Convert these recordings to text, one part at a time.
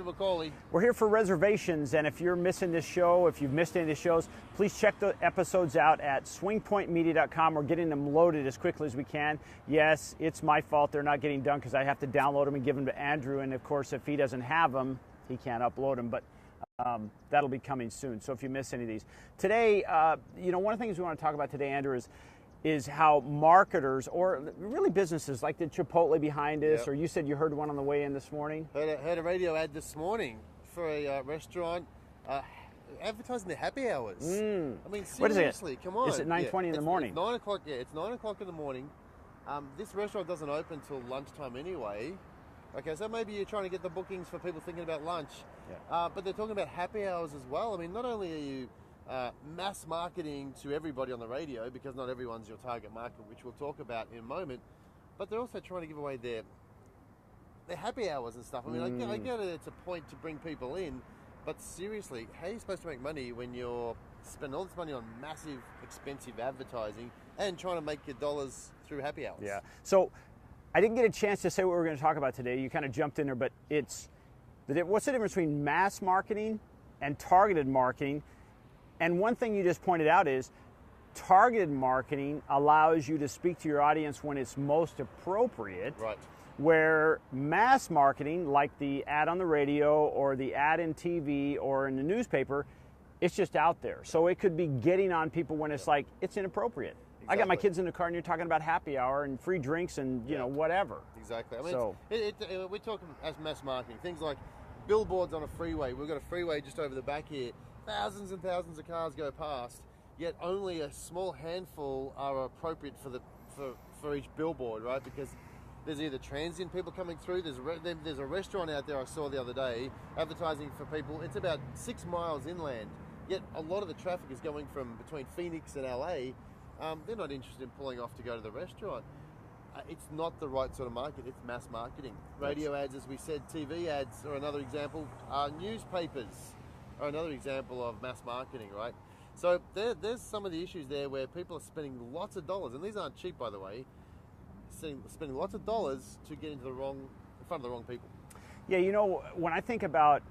Macaulay. We're here for reservations, and if you're missing this show, if you've missed any of the shows, please check the episodes out at swingpointmedia.com. We're getting them loaded as quickly as we can. Yes, it's my fault they're not getting done because I have to download them and give them to Andrew, and of course, if he doesn't have them, he can't upload them, but that'll be coming soon. So if you miss any of these. Today, one of the things we want to talk about today, Andrew, is how marketers, or really businesses like the Chipotle behind us, or you said you heard one on the way in this morning? Heard a radio ad this morning for a restaurant advertising their happy hours. I mean, seriously, come on. Is it 9:20 in the morning? It's 9 o'clock, it's 9 o'clock in the morning. This restaurant doesn't open until lunchtime anyway. Okay, so maybe you're trying to get the bookings for people thinking about lunch. But they're talking about happy hours as well. I mean, not only are you mass marketing to everybody on the radio, because not everyone's your target market, which we'll talk about in a moment, but they're also trying to give away their happy hours and stuff. I mean, I get it, it's a point to bring people in, but seriously, how are you supposed to make money when you're spending all this money on massive, expensive advertising and trying to make your dollars through happy hours? Yeah. So I didn't get a chance to say what we were going to talk about today. You kind of jumped in there, but what's the difference between mass marketing and targeted marketing? And one thing you just pointed out is targeted marketing allows you to speak to your audience when it's most appropriate. Right. Where mass marketing, like the ad on the radio or the ad in TV or in the newspaper, it's just out there. So it could be getting on people when it's like, it's inappropriate. Exactly. I got my kids in the car and you're talking about happy hour and free drinks and, whatever. Exactly. I mean, we're talking as mass marketing. Things like billboards on a freeway. We've got a freeway just over the back here. Thousands and thousands of cars go past, yet only a small handful are appropriate for each billboard, right? Because there's either transient people coming through. There's a restaurant out there I saw the other day advertising for people. It's about 6 miles inland, yet a lot of the traffic is going from between Phoenix and LA. They're not interested in pulling off to go to the restaurant. It's not the right sort of market. It's mass marketing. Radio ads, as we said, TV ads are another example. Newspapers are another example of mass marketing, right? So there's some of the issues there where people are spending lots of dollars, and these aren't cheap, by the way, spending lots of dollars to get into in front of the wrong people. Yeah, when I think about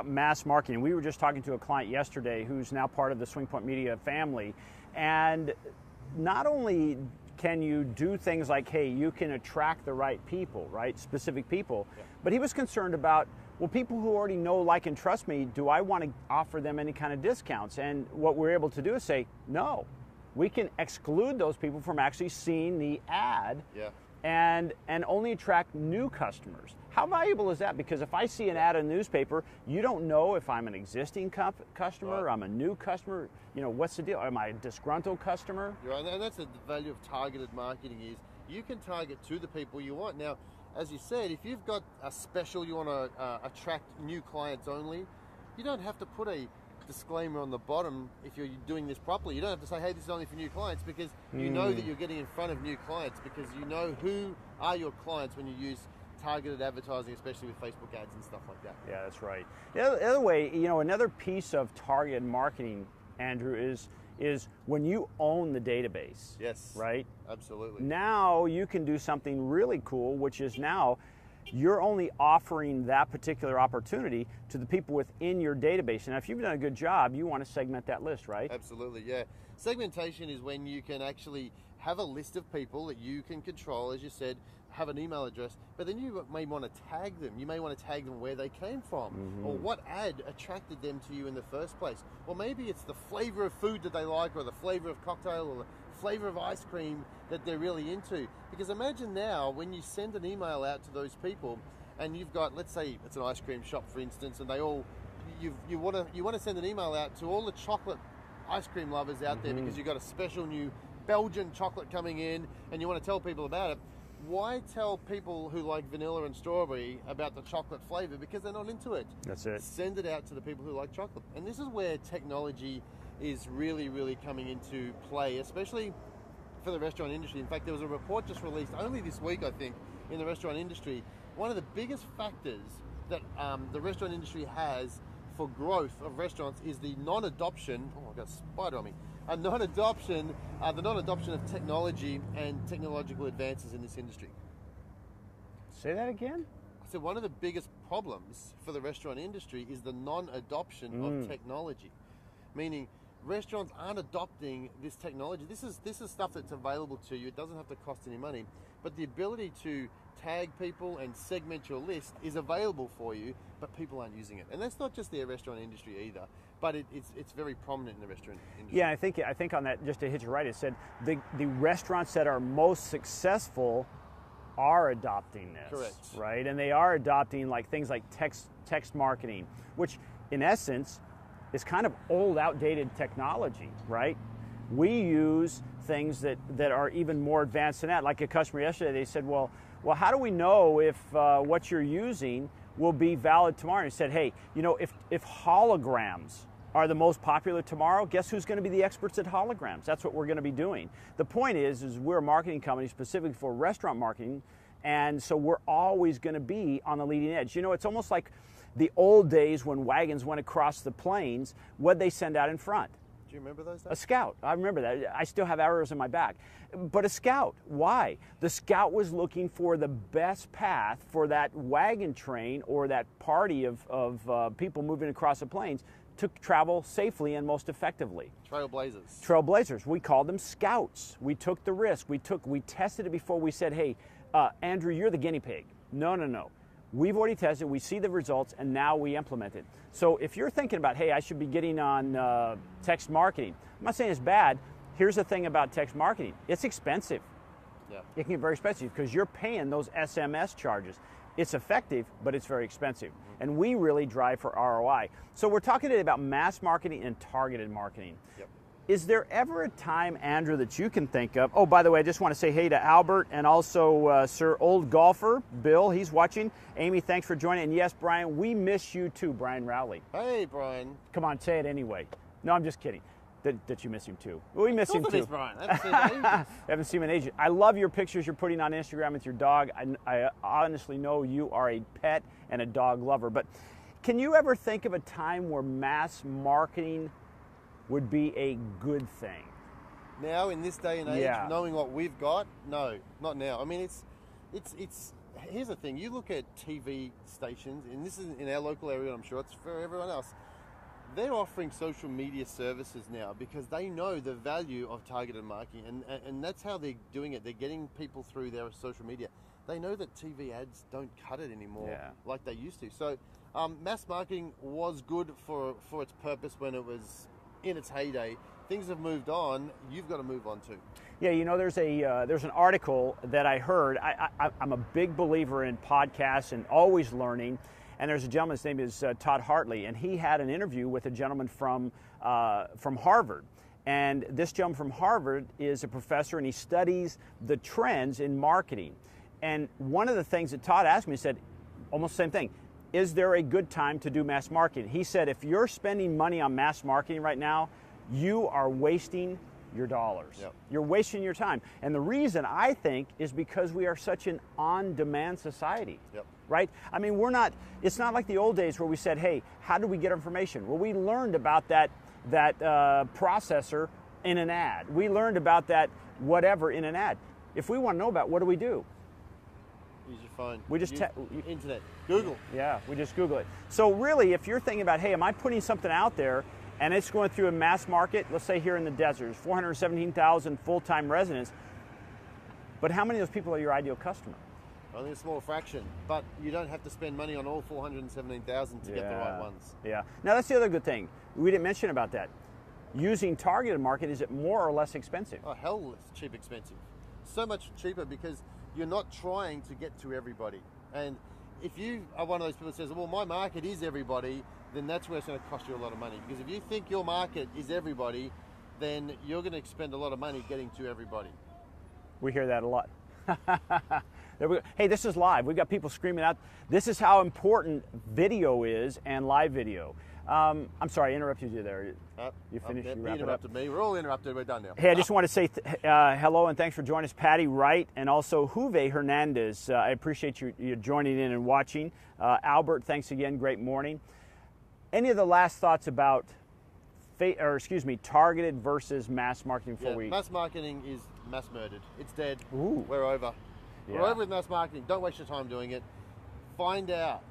mass marketing, we were just talking to a client yesterday who's now part of the Swingpointmedia family, and not only can you do things like, hey, you can attract the right people, right, specific people, but he was concerned about, well, people who already know, like, and trust me, do I want to offer them any kind of discounts? And what we're able to do is say, no, we can exclude those people from actually seeing the ad and only attract new customers. How valuable is that? Because if I see an ad in the newspaper, you don't know if I'm an existing customer, or I'm a new customer. What's the deal? Am I a disgruntled customer? Right, and that's the value of targeted marketing is you can target to the people you want. Now, as you said, if you've got a special you want to attract new clients only, you don't have to put a disclaimer on the bottom if you're doing this properly. You don't have to say, hey, this is only for new clients, because you know that you're getting in front of new clients, because you know who are your clients when you use targeted advertising, especially with Facebook ads and stuff like that. Yeah, that's right. The other way, another piece of targeted marketing, Andrew, is when you own the database. Yes. Right? Absolutely. Now you can do something really cool, which is now you're only offering that particular opportunity to the people within your database. And if you've done a good job, you want to segment that list, right? Absolutely, yeah. Segmentation is when you can actually have a list of people that you can control, as you said, have an email address, but then you may want to tag them. You may want to tag them where they came from, or what ad attracted them to you in the first place. Or maybe it's the flavor of food that they like, or the flavor of cocktail, or the flavor of ice cream that they're really into. Because imagine now when you send an email out to those people, and you've got, let's say it's an ice cream shop, for instance, and they all, you want to send an email out to all the chocolate ice cream lovers out there, because you've got a special new Belgian chocolate coming in, and you want to tell people about it. Why tell people who like vanilla and strawberry about the chocolate flavor? Because they're not into it. That's it. Send it out to the people who like chocolate. And this is where technology is really, really coming into play, especially for the restaurant industry. In fact, there was a report just released only this week, I think, in the restaurant industry. One of the biggest factors that the restaurant industry has for growth of restaurants is the non-adoption, oh, I got a spider on me, the non-adoption of technology and technological advances in this industry. Say that again? said one of the biggest problems for the restaurant industry is the non-adoption of technology, meaning restaurants aren't adopting this technology. This is stuff that's available to you. It doesn't have to cost any money, but the ability to tag people and segment your list is available for you, but people aren't using it. And that's not just the restaurant industry either, but it's very prominent in the restaurant industry. Yeah, I think on that, just to hit you right, it said the restaurants that are most successful are adopting this. Correct. Right? And they are adopting like things like text marketing, which in essence is kind of old, outdated technology, right? We use things that are even more advanced than that. Like a customer yesterday, they said, well, how do we know if what you're using will be valid tomorrow? And he said, hey, you know, if holograms are the most popular tomorrow, guess who's going to be the experts at holograms? That's what we're going to be doing. The point is we're a marketing company specifically for restaurant marketing, and so we're always going to be on the leading edge. You know, it's almost like the old days when wagons went across the plains. What'd they send out in front? Do you remember those days? A scout. I remember that. I still have arrows in my back. But a scout. Why? The scout was looking for the best path for that wagon train or that party of people moving across the plains to travel safely and most effectively. Trailblazers. Trailblazers. We called them scouts. We took the risk. We tested it before we said, hey, Andrew, you're the guinea pig. No. We've already tested, we see the results, and now we implement it. So if you're thinking about, hey, I should be getting on text marketing, I'm not saying it's bad. Here's the thing about text marketing. It's expensive. Yeah. It can get very expensive because you're paying those SMS charges. It's effective, but it's very expensive. And we really drive for ROI. So we're talking today about mass marketing and targeted marketing. Yep. Is there ever a time, Andrew, that you can think of? Oh, by the way, I just want to say hey to Albert and also Sir Old Golfer, Bill, he's watching. Amy, thanks for joining. And yes, Brian, we miss you too, Brian Rowley. Hey, Brian. Come on, say it anyway. No, I'm just kidding. That you miss him too. We miss him too. Miss Brian. I haven't seen him in ages. Haven't seen him in ages. I love your pictures you're putting on Instagram with your dog. I honestly know you are a pet and a dog lover. But can you ever think of a time where mass marketing would be a good thing? Now, in this day and age, knowing what we've got, no, not now. I mean, it's. Here's the thing. You look at TV stations, and this is in our local area, I'm sure it's for everyone else. They're offering social media services now because they know the value of targeted marketing, and that's how they're doing it. They're getting people through their social media. They know that TV ads don't cut it anymore like they used to. So mass marketing was good for its purpose when it was in its heyday. Things have moved on. You've got to move on too. Yeah, you know, there's an article that I heard. I'm a big believer in podcasts and always learning. And there's a gentleman, his name is Todd Hartley, and he had an interview with a gentleman from Harvard. And this gentleman from Harvard is a professor, and he studies the trends in marketing. And one of the things that Todd asked me, he said, almost the same thing, is there a good time to do mass marketing? He said, if you're spending money on mass marketing right now, you are wasting your dollars. Yep. You're wasting your time. And the reason, I think, is because we are such an on-demand society. Yep. Right? I mean, it's not like the old days where we said, hey, how do we get information? Well, we learned about that processor in an ad. We learned about that whatever in an ad. If we want to know about it, what do? Use your phone. We just internet. Google. Yeah, we just Google it. So really, if you're thinking about, hey, am I putting something out there and it's going through a mass market, let's say here in the desert, 417,000 full-time residents, but how many of those people are your ideal customer? Only a small fraction, but you don't have to spend money on all 417,000 to get the right ones. Yeah. Now that's the other good thing. We didn't mention about that. Using targeted marketing, is it more or less expensive? Oh, hell, it's cheap expensive. So much cheaper because you're not trying to get to everybody. And if you are one of those people that says, well, my market is everybody, then that's where it's going to cost you a lot of money. Because if you think your market is everybody, then you're going to spend a lot of money getting to everybody. We hear that a lot. There we go. Hey, this is live. We've got people screaming out. This is how important video is and live video. I'm sorry, I interrupted you there. You finished? You wrap it up? Interrupted me. We're all interrupted. We're done now. Hey, I just want to say hello and thanks for joining us, Patty Wright and also Juve Hernandez. I appreciate you joining in and watching. Albert, thanks again. Great morning. Any of the last thoughts about targeted versus mass marketing before we... Mass marketing is mass murdered. It's dead. Ooh. We're over. Yeah. We're over with mass marketing. Don't waste your time doing it. find out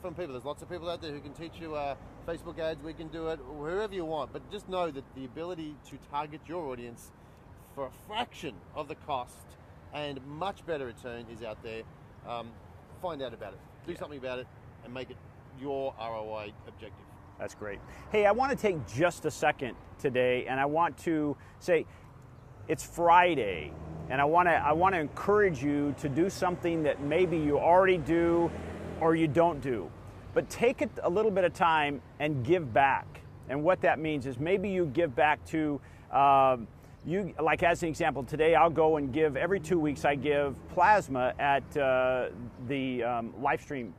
from people. There's lots of people out there who can teach you Facebook ads. We can do it wherever you want, but just know that the ability to target your audience for a fraction of the cost and much better return is out there. Find out about it. Do something about it and make it your ROI objective. That's great. Hey, I want to take just a second today, and I want to say it's Friday, and I want to encourage you to do something that maybe you already do or you don't do. But take it a little bit of time and give back. And what that means is maybe you give back to you, like as an example, today I'll go and give, every 2 weeks I give plasma at the live stream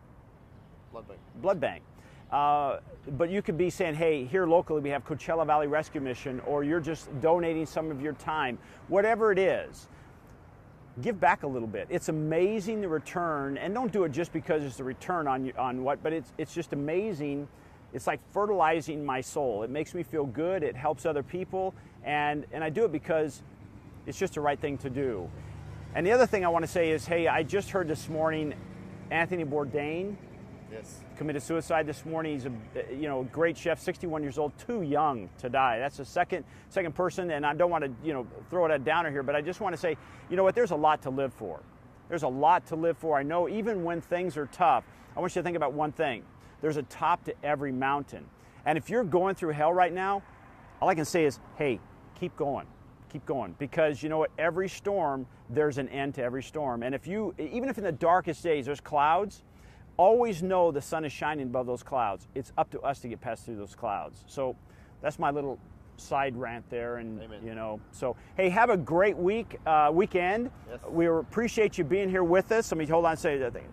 blood bank. But you could be saying, hey, here locally we have Coachella Valley Rescue Mission, or you're just donating some of your time. Whatever it is, give back a little bit. It's amazing the return, and don't do it just because it's a return on what, but it's just amazing. It's like fertilizing my soul. It makes me feel good. It helps other people, and I do it because it's just the right thing to do. And the other thing I want to say is, hey, I just heard this morning Anthony Bourdain committed suicide this morning. He's a great chef, 61 years old, too young to die. That's the second person, and I don't want to throw it at downer here, but I just want to say, you know what? There's a lot to live for. There's a lot to live for. I know even when things are tough, I want you to think about one thing. There's a top to every mountain, and if you're going through hell right now, all I can say is, hey, keep going. Keep going, because you know what? Every storm, there's an end to every storm, and even if in the darkest days there's clouds, always know the sun is shining above those clouds. It's up to us to get past through those clouds. So that's my little side rant there, and Amen. So hey, have a great weekend. Yes. We appreciate you being here with us. Let me hold on and say that thing.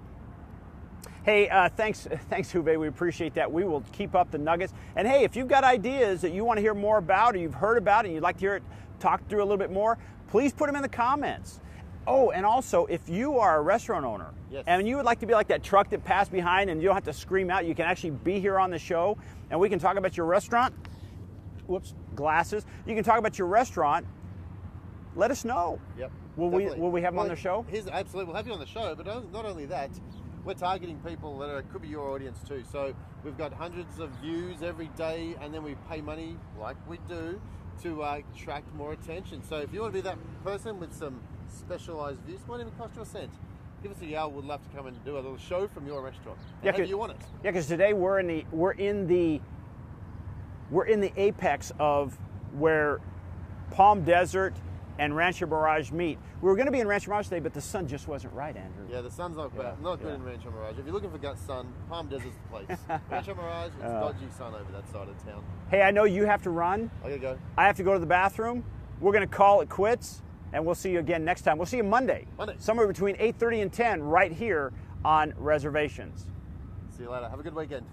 Hey, thanks, Uwe. We appreciate that. We will keep up the nuggets. And hey, if you've got ideas that you want to hear more about, or you've heard about it and you'd like to hear it talked through a little bit more, please put them in the comments. Oh, and also, if you are a restaurant owner, and you would like to be like that truck that passed behind and you don't have to scream out, you can actually be here on the show and we can talk about your restaurant. Whoops, glasses. You can talk about your restaurant. Let us know. Yep. Will we have them on the show? Absolutely, we'll have you on the show, but not only that, we're targeting people that could be your audience too. So we've got hundreds of views every day, and then we pay money, like we do, to attract more attention. So if you want to be that person with some specialized views, it won't even cost you a cent. Give us a yell. We'd love to come and do a little show from your restaurant. However you want it. Yeah, because today we're in the apex of where Palm Desert and Rancho Mirage meet. We were going to be in Rancho Mirage today, but the sun just wasn't right, Andrew. Yeah, the sun's not good in Rancho Mirage. If you're looking for gut sun, Palm Desert's the place. Rancho Mirage, it's dodgy sun over that side of town. Hey, I know you have to run. I gotta go. I have to go to the bathroom. We're going to call it quits, and we'll see you again next time. We'll see you Monday. Somewhere between 8:30 and 10 right here on Reservations. See you later. Have a good weekend.